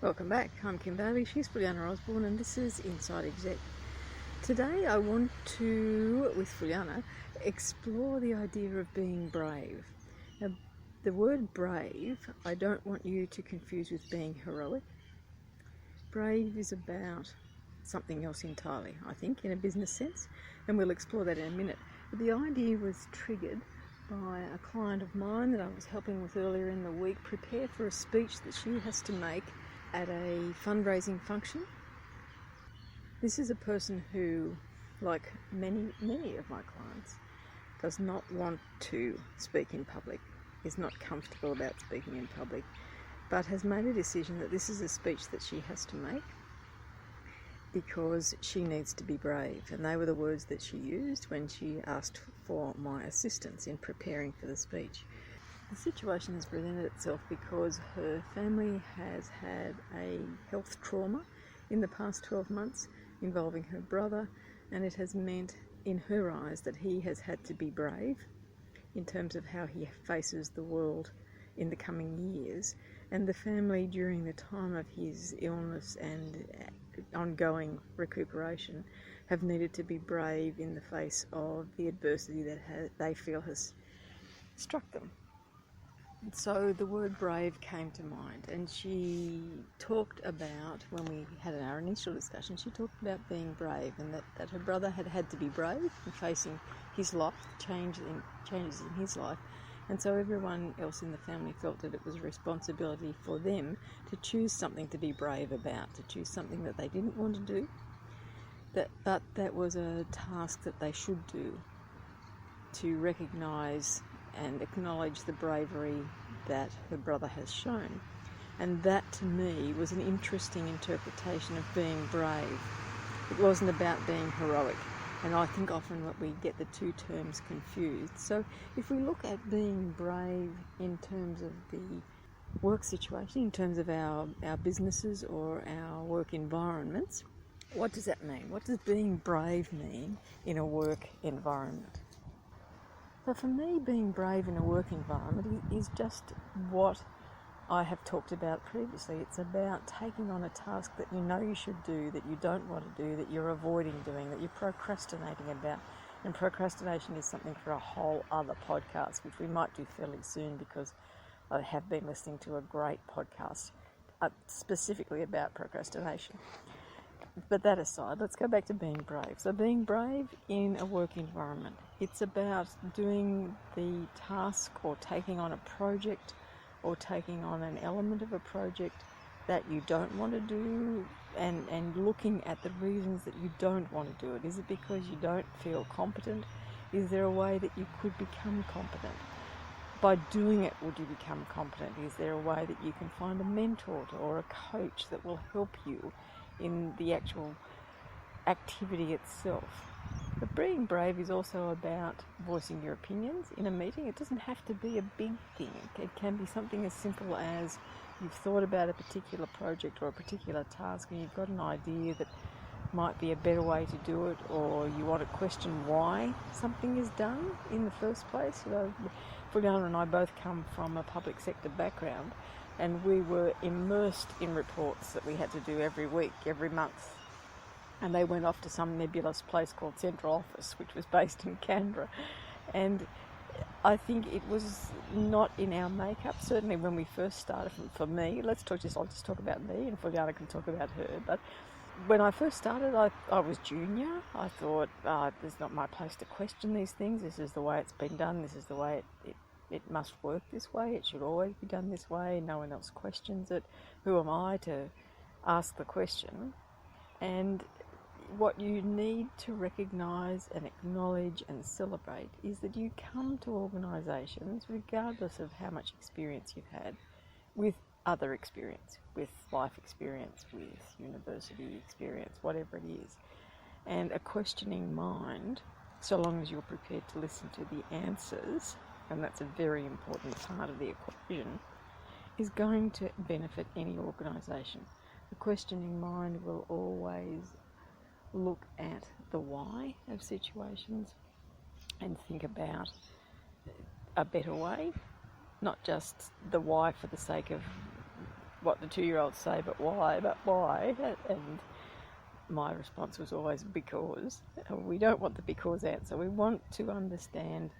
Welcome back. I'm Kim Bailey, she's Fulyana Osborne, and this is Inside Exec. Today I want to, with Fulyana, explore the idea of being brave. Now, the word brave, I don't want you to confuse with being heroic. Brave is about something else entirely, I think, in a business sense, and we'll explore that in a minute. But the idea was triggered by a client of mine that I was helping with earlier in the week prepare for a speech that she has to make at a fundraising function. This is a person who, like many of my clients, does not want to speak in public, is not comfortable about speaking in public, but has made a decision that this is a speech that she has to make because she needs to be brave. And they were the words that she used when she asked for my assistance in preparing for the speech. The situation has presented itself because her family has had a health trauma in the past 12 months involving her brother, and it has meant in her eyes that he has had to be brave in terms of how he faces the world in the coming years, and the family during the time of his illness and ongoing recuperation have needed to be brave in the face of the adversity that they feel has struck them. So the word brave came to mind, and she talked about, when we had our initial discussion, she talked about being brave, and that her brother had to be brave in facing his life, changes in his life, and so everyone else in the family felt that it was a responsibility for them to choose something to be brave about, to choose something that they didn't want to do, but that was a task that they should do, to recognise and acknowledge the bravery that her brother has shown. And that, to me, was an interesting interpretation of being brave. It wasn't about being heroic, and I think often that we get the two terms confused. So if we look at being brave in terms of the work situation, in terms of our businesses or our work environments, what does that mean? What does being brave mean in a work environment? So for me, being brave in a work environment is just what I have talked about previously. It's about taking on a task that you know you should do, that you don't want to do, that you're avoiding doing, that you're procrastinating about. And procrastination is something for a whole other podcast, which we might do fairly soon, because I have been listening to a great podcast specifically about procrastination. But that aside, let's go back to being brave. So being brave in a work environment, it's about doing the task or taking on a project or taking on an element of a project that you don't want to do, and looking at the reasons that you don't want to do it. Is it because you don't feel competent? Is there a way that you could become competent? By doing it, would you become competent? Is there a way that you can find a mentor or a coach that will help you in the actual activity itself? But being brave is also about voicing your opinions in a meeting. It doesn't have to be a big thing. It can be something as simple as you've thought about a particular project or a particular task, and you've got an idea that might be a better way to do it, or you want to question why something is done in the first place. You know, Fulyana and I both come from a public sector background, and we were immersed in reports that we had to do every week, every month. And they went off to some nebulous place called Central Office, which was based in Canberra. And I think it was not in our makeup, certainly when we first started. For me, I'll just talk about me, and Fulyana can talk about her. But when I first started, I was junior. I thought, this is not my place to question these things. This is the way it's been done. This is the way it must work this way. It should always be done this way. No one else questions it. Who am I to ask the question? And what you need to recognise and acknowledge and celebrate is that you come to organisations, regardless of how much experience you've had, with other experience, with life experience, with university experience, whatever it is. And a questioning mind, so long as you're prepared to listen to the answers, and that's a very important part of the equation, is going to benefit any organisation. The questioning mind will always look at the why of situations and think about a better way, not just the why for the sake of what the 2-year-olds say, but why? And my response was always because. We don't want the because answer. We want to understand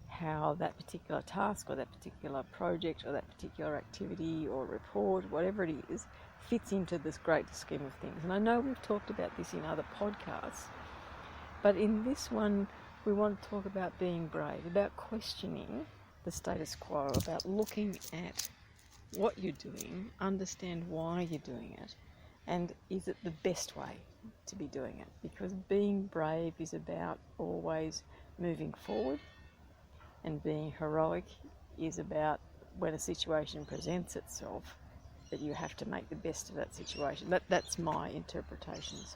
how that particular task or that particular project or that particular activity or report, whatever it is, fits into this great scheme of things. And I know we've talked about this in other podcasts, but in this one we want to talk about being brave, about questioning the status quo, about looking at what you're doing, understand why you're doing it, and is it the best way to be doing it? Because being brave is about always moving forward, and being heroic is about when a situation presents itself that you have to make the best of that situation. That's my interpretations.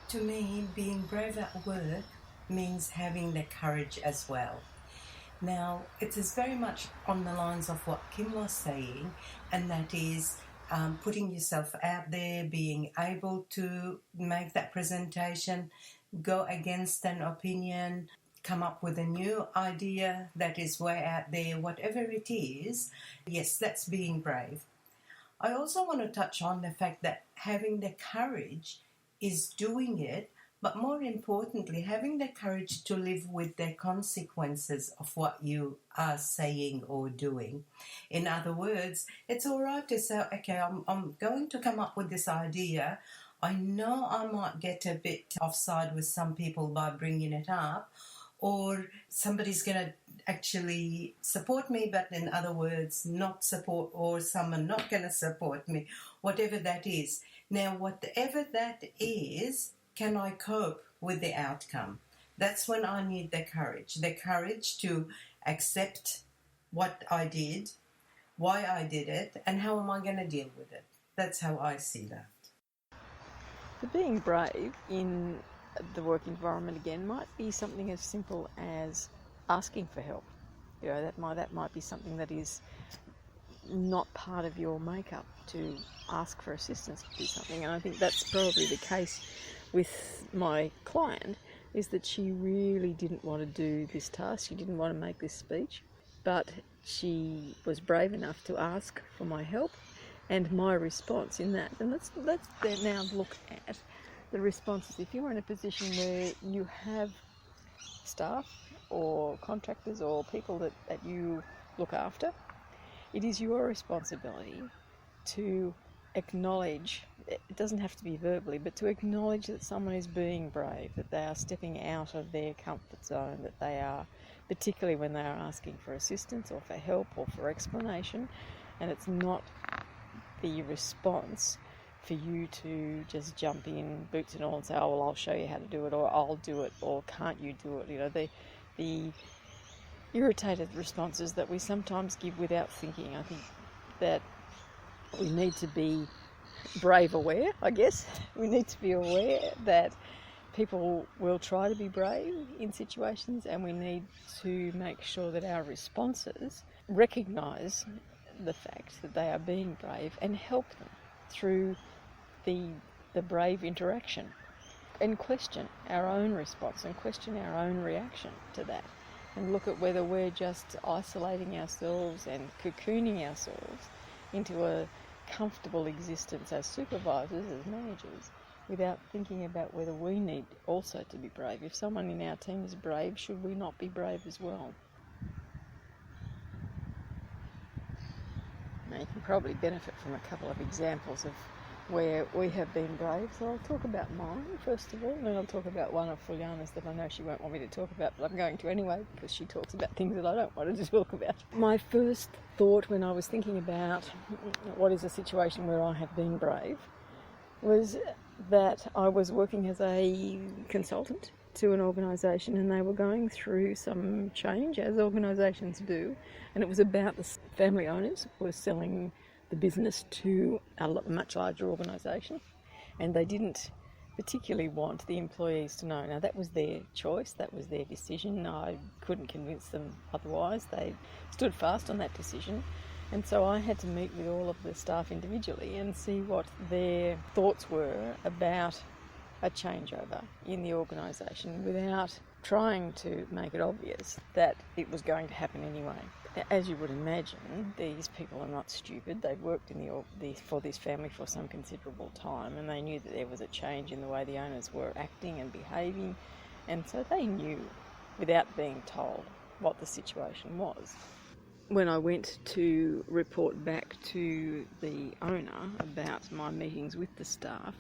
To me, being brave at work means having the courage as well. Now, it is very much on the lines of what Kim was saying, and that is putting yourself out there, being able to make that presentation, go against an opinion, come up with a new idea that is way out there, whatever it is. Yes, that's being brave. I also want to touch on the fact that having the courage is doing it, but more importantly, having the courage to live with the consequences of what you are saying or doing. In other words, it's all right to say, okay, I'm going to come up with this idea. I know I might get a bit offside with some people by bringing it up, or somebody's going to actually support me, but in other words, not support, or someone not going to support me, whatever that is. Now, whatever that is, can I cope with the outcome? That's when I need the courage to accept what I did, why I did it, and how am I going to deal with it. That's how I see that. So being brave in the work environment, again, might be something as simple as asking for help. You know, that might be something that is not part of your makeup, to ask for assistance to do something. And I think that's probably the case with my client, is that she really didn't want to do this task. She didn't want to make this speech, but she was brave enough to ask for my help and my response in that. And let's now look at the responses. If you're in a position where you have staff or contractors or people that you look after, it is your responsibility to acknowledge, it doesn't have to be verbally, but to acknowledge that someone is being brave, that they are stepping out of their comfort zone, that they are, particularly when they are asking for assistance or for help or for explanation, and it's not the response for you to just jump in, boots and all, and say, oh, well, I'll show you how to do it, or I'll do it, or can't you do it? You know, the irritated responses that we sometimes give without thinking. I think that we need to be brave aware, I guess. We need to be aware that people will try to be brave in situations, and we need to make sure that our responses recognise the fact that they are being brave and help them through the brave interaction, and question our own response and question our own reaction to that, and look at whether we're just isolating ourselves and cocooning ourselves into a comfortable existence as supervisors, as managers, without thinking about whether we need also to be brave. If someone in our team is brave, should we not be brave as well? Now, you can probably benefit from a couple of examples of where we have been brave. So I'll talk about mine first of all, and then I'll talk about one of Fulyana's that I know she won't want me to talk about, but I'm going to anyway, because she talks about things that I don't want her to talk about. My first thought when I was thinking about what is a situation where I have been brave was that I was working as a consultant to an organisation, and they were going through some change, as organisations do, and it was about the family owners were selling the business to a much larger organisation, and they didn't particularly want the employees to know. Now, that was their choice, that was their decision. I couldn't convince them otherwise. They stood fast on that decision, and so I had to meet with all of the staff individually and see what their thoughts were about a changeover in the organisation without trying to make it obvious that it was going to happen anyway. As you would imagine, these people are not stupid. They've worked for this family for some considerable time, and they knew that there was a change in the way the owners were acting and behaving, and so they knew, without being told, what the situation was. When I went to report back to the owner about my meetings with the staff,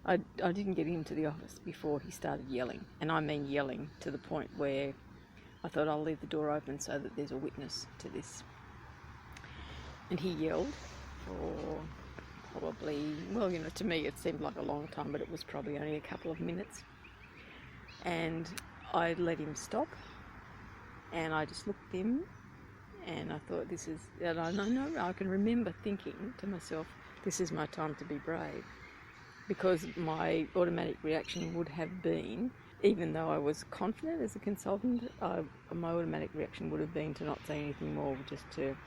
I didn't get into the office before he started yelling, and I mean yelling to the point where I thought I'll leave the door open so that there's a witness to this. And he yelled for probably, well, to me it seemed like a long time, but it was probably only a couple of minutes. And I let him stop, and I just looked at him, and I thought, I can remember thinking to myself, this is my time to be brave. Because my automatic reaction would have been, even though I was confident as a consultant, my automatic reaction would have been to not say anything more, just to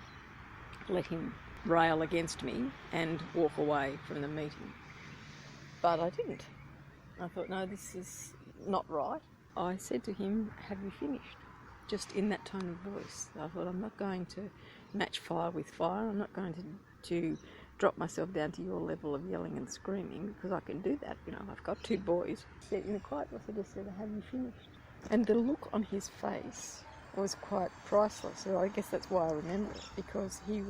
let him rail against me and walk away from the meeting. But I didn't. I thought, no, this is not right. I said to him, have you finished? Just in that tone of voice. I thought, I'm not going to match fire with fire. I'm not going to drop myself down to your level of yelling and screaming, because I can do that. I've got two boys. In a quiet voice, I just said, have you finished? And the look on his face was quite priceless. So I guess that's why I remember it, because he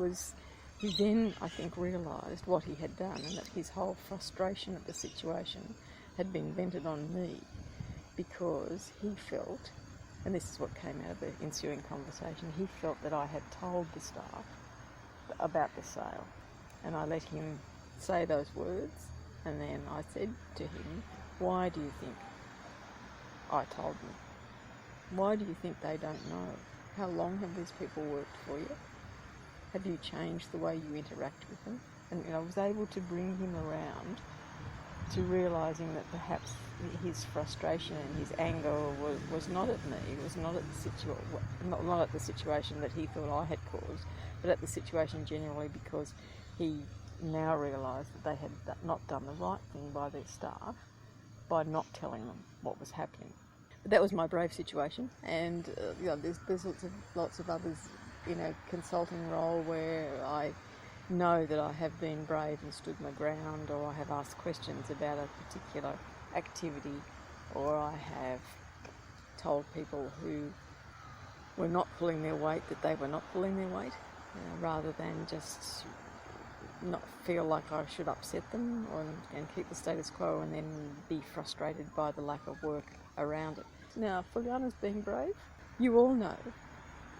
then, I think, realised what he had done, and that his whole frustration at the situation had been vented on me, because he felt, and this is what came out of the ensuing conversation, he felt that I had told the staff about the sale. And I let him say those words, and then I said to him, why do you think I told them? Why do you think they don't know? How long have these people worked for you? Have you changed the way you interact with them? And I was able to bring him around to realising that perhaps his frustration and his anger was not at me, it was not at the situation that he thought I had caused, but at the situation generally, because he now realised that they had not done the right thing by their staff by not telling them what was happening. But that was my brave situation, and there's lots of others in a consulting role where I know that I have been brave and stood my ground, or I have asked questions about a particular activity, or I have told people who were not pulling their weight that they were not pulling their weight, rather than just not feel like I should upset them and keep the status quo and then be frustrated by the lack of work around it. Now, Fulyana's being brave. You all know,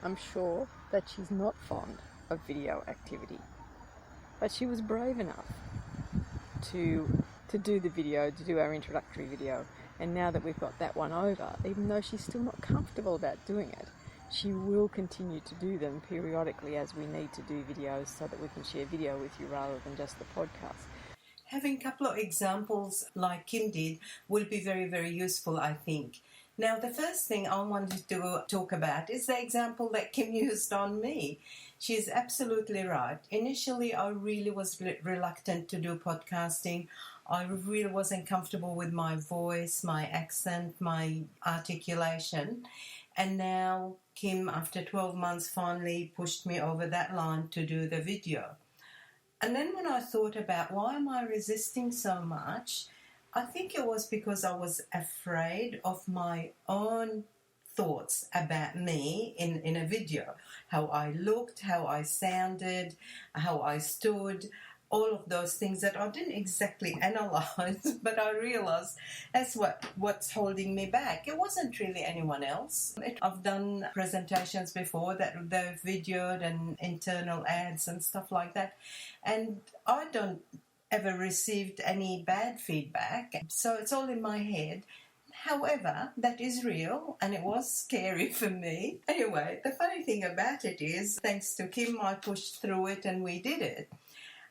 I'm sure, that she's not fond of video activity. But she was brave enough to do the video, to do our introductory video. And now that we've got that one over, even though she's still not comfortable about doing it, she will continue to do them periodically as we need to do videos so that we can share video with you rather than just the podcast. Having a couple of examples like Kim did will be very, very useful, I think. Now, the first thing I wanted to talk about is the example that Kim used on me. She is absolutely right. Initially, I really was reluctant to do podcasting. I really wasn't comfortable with my voice, my accent, my articulation. And now Kim, after 12 months, finally pushed me over that line to do the video. And then when I thought about why am I resisting so much, I think it was because I was afraid of my own thoughts about me in a video. How I looked, how I sounded, how I stood, all of those things that I didn't exactly analyze, but I realized that's what's holding me back. It wasn't really anyone else. I've done presentations before that they've videoed and internal ads and stuff like that, and I don't ever received any bad feedback, so it's all in my head. However, that is real, and it was scary for me. Anyway, the funny thing about it is, thanks to Kim, I pushed through it and we did it.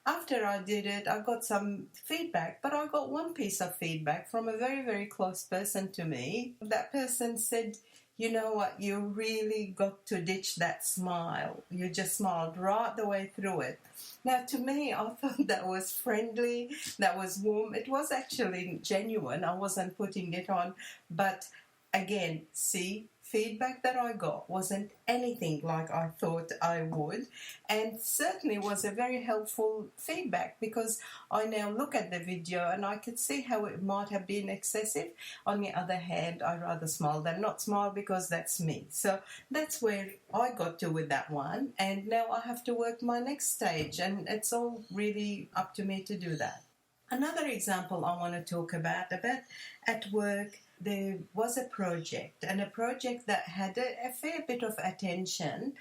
After I did it, I got some feedback, but I got one piece of feedback from a very, very close person to me. That person said, you know what, you really got to ditch that smile. You just smiled right the way through it. Now, to me, I thought that was friendly, that was warm. It was actually genuine. I wasn't putting it on, but again, see, feedback that I got wasn't anything like I thought I would, and certainly was a very helpful feedback, because I now look at the video and I could see how it might have been excessive. On the other hand, I rather smile than not smile, because that's me. So that's where I got to with that one, and now I have to work my next stage, and it's all really up to me to do that. Another example I want to talk about at work, there was a project that had a fair bit of attention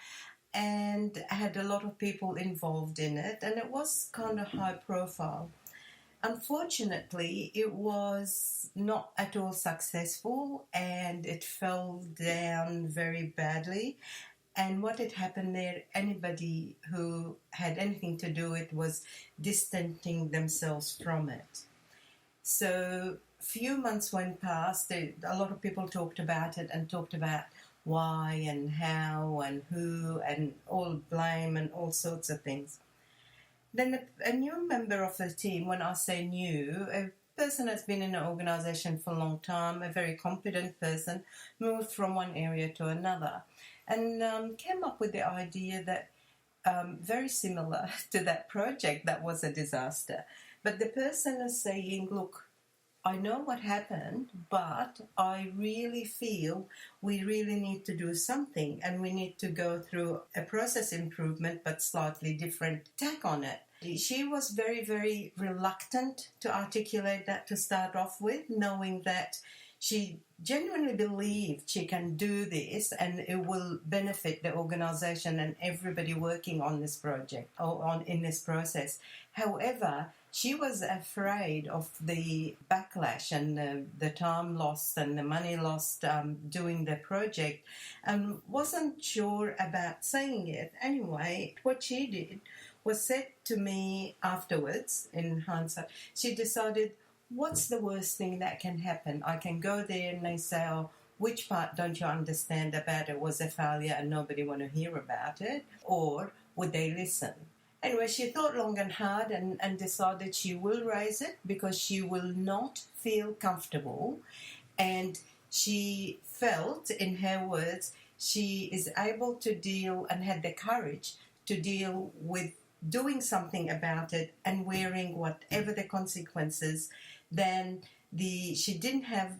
and had a lot of people involved in it, and it was kind of high profile. Unfortunately, it was not at all successful, and it fell down very badly. And what had happened there, anybody who had anything to do with it was distancing themselves from it. So a few months went past, a lot of people talked about it and talked about why and how and who and all blame and all sorts of things. Then a new member of the team, when I say new, a person that's been in an organisation for a long time, a very competent person, moved from one area to another, and came up with the idea that very similar to that project that was a disaster. But the person is saying, look, I know what happened, but I really feel we really need to do something, and we need to go through a process improvement but slightly different tack on it. She was very, very reluctant to articulate that to start off with, knowing that she genuinely believed she can do this and it will benefit the organisation and everybody working on this project or in this process. However, she was afraid of the backlash and the time lost and the money lost doing the project, and wasn't sure about saying it. Anyway, what she did was said to me afterwards, in hindsight, she decided, what's the worst thing that can happen? I can go there and they say, oh, which part don't you understand about it was a failure and nobody want to hear about it? Or would they listen? Anyway, she thought long and hard and decided she will raise it because she will not feel comfortable. And she felt, in her words, she is able to deal and had the courage to deal with doing something about it and wearing whatever the consequences. Then she didn't have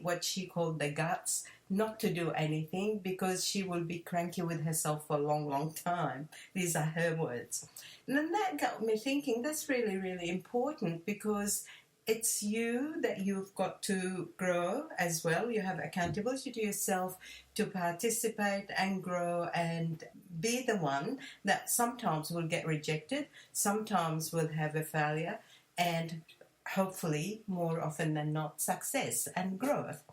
what she called the guts not to do anything, because she will be cranky with herself for a long, long time. These are her words. And then that got me thinking, that's really, really important, because it's you that you've got to grow as well. You have accountability to yourself to participate and grow and be the one that sometimes will get rejected, sometimes will have a failure, and hopefully more often than not success and growth.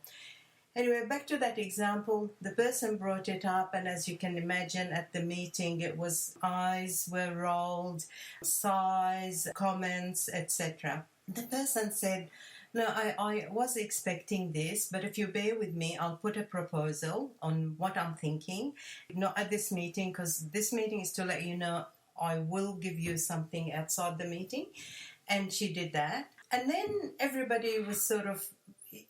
Anyway, back to that example, the person brought it up, and as you can imagine at the meeting, it was eyes were rolled, sighs, comments, etc. The person said, no, I was expecting this, but if you bear with me, I'll put a proposal on what I'm thinking. Not at this meeting, because this meeting is to let you know I will give you something outside the meeting. And she did that. And then everybody was sort of,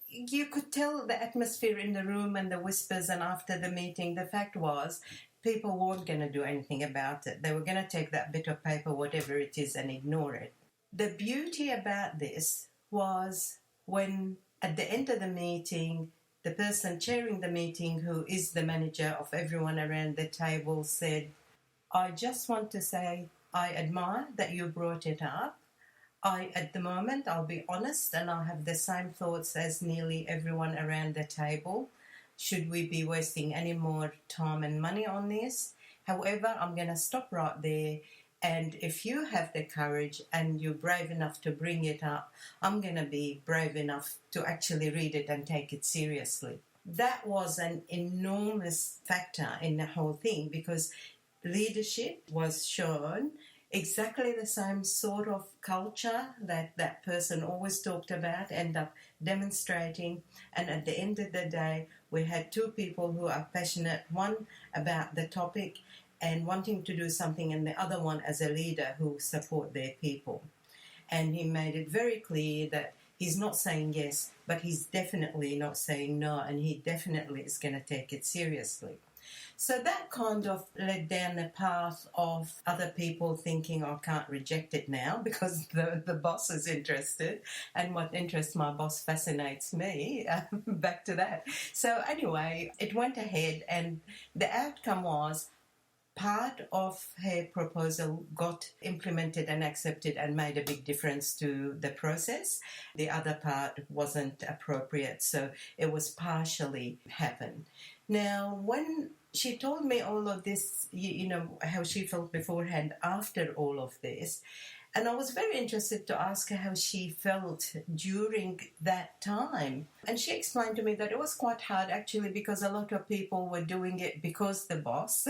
you could tell the atmosphere in the room and the whispers, and after the meeting, the fact was people weren't going to do anything about it. They were going to take that bit of paper, whatever it is, and ignore it. The beauty about this was when, at the end of the meeting, the person chairing the meeting, who is the manager of everyone around the table, said, I just want to say I admire that you brought it up. At the moment, I'll be honest, and I have the same thoughts as nearly everyone around the table. Should we be wasting any more time and money on this? However, I'm going to stop right there. And if you have the courage and you're brave enough to bring it up, I'm going to be brave enough to actually read it and take it seriously. That was an enormous factor in the whole thing, because leadership was shown, exactly the same sort of culture that person always talked about, end up demonstrating. And at the end of the day, we had two people who are passionate, one about the topic and wanting to do something, and the other one as a leader who support their people. And he made it very clear that He's not saying yes, but he's definitely not saying no, and he definitely is going to take it seriously. So that kind of led down the path of other people thinking, I can't reject it now because the boss is interested, and what interests my boss fascinates me. Back to that. So anyway, it went ahead, and the outcome was part of her proposal got implemented and accepted and made a big difference to the process. The other part wasn't appropriate, so it was partially happened. Now, when she told me all of this, you know, how she felt beforehand after all of this, and I was very interested to ask her how she felt during that time. And she explained to me that it was quite hard actually because a lot of people were doing it because the boss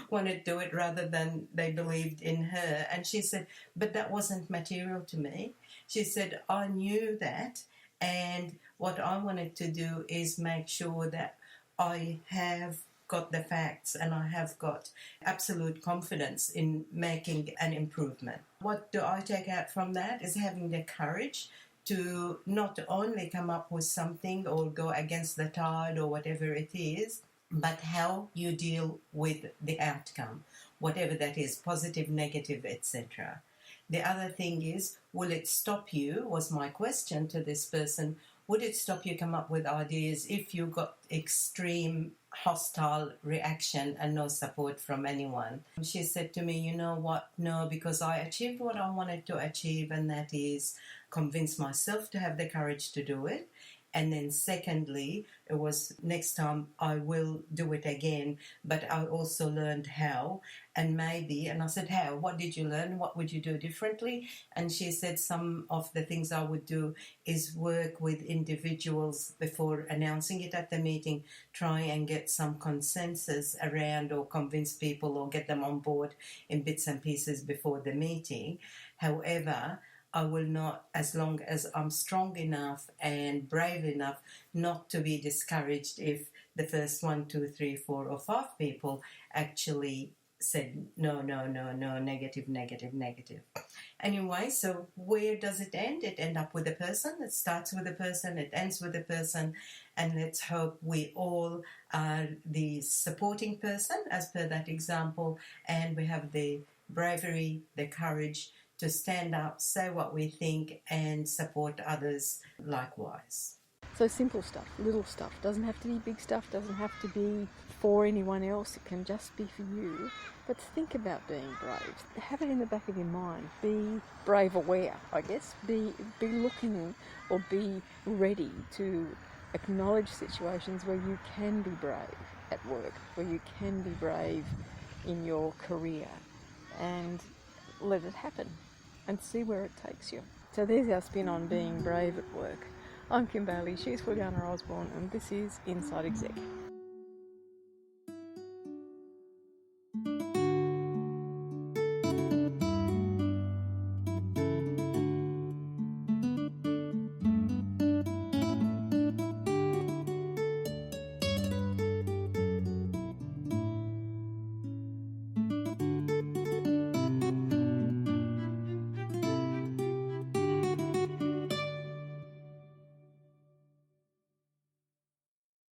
wanted to do it rather than they believed in her. And she said, but that wasn't material to me. She said, I knew that. And what I wanted to do is make sure that I have got the facts and I have got absolute confidence in making an improvement. What do I take out from that is having the courage to not only come up with something or go against the tide or whatever it is, but how you deal with the outcome, whatever that is, positive, negative, etc. The other thing is, will it stop you, was my question to this person, would it stop you come up with ideas if you got extreme hostile reaction and no support from anyone? She said to me, you know what, no, because I achieved what I wanted to achieve, and that is convince myself to have the courage to do it. And then secondly, it was next time I will do it again, but I also learned how, and maybe, and I said, how? What did you learn? What would you do differently? And she said some of the things I would do is work with individuals before announcing it at the meeting, try and get some consensus around or convince people or get them on board in bits and pieces before the meeting. However, I will not, as long as I'm strong enough and brave enough not to be discouraged if the first 1, 2, 3, 4 or 5 people actually said no, no, no, no, negative, negative, negative. Anyway, so where does it end? It ends up with a person. It starts with a person, it ends with a person, and let's hope we all are the supporting person as per that example, and we have the bravery, the courage to stand up, say what we think, and support others likewise. So simple stuff, little stuff. Doesn't have to be big stuff, doesn't have to be for anyone else. It can just be for you. But think about being brave. Have it in the back of your mind. Be brave aware, I guess. Be looking or be ready to acknowledge situations where you can be brave at work, where you can be brave in your career, and let it happen and see where it takes you. So there's our spin on being brave at work. I'm Kim Bailey, she's Fulyana Osborne, and this is Inside Exec.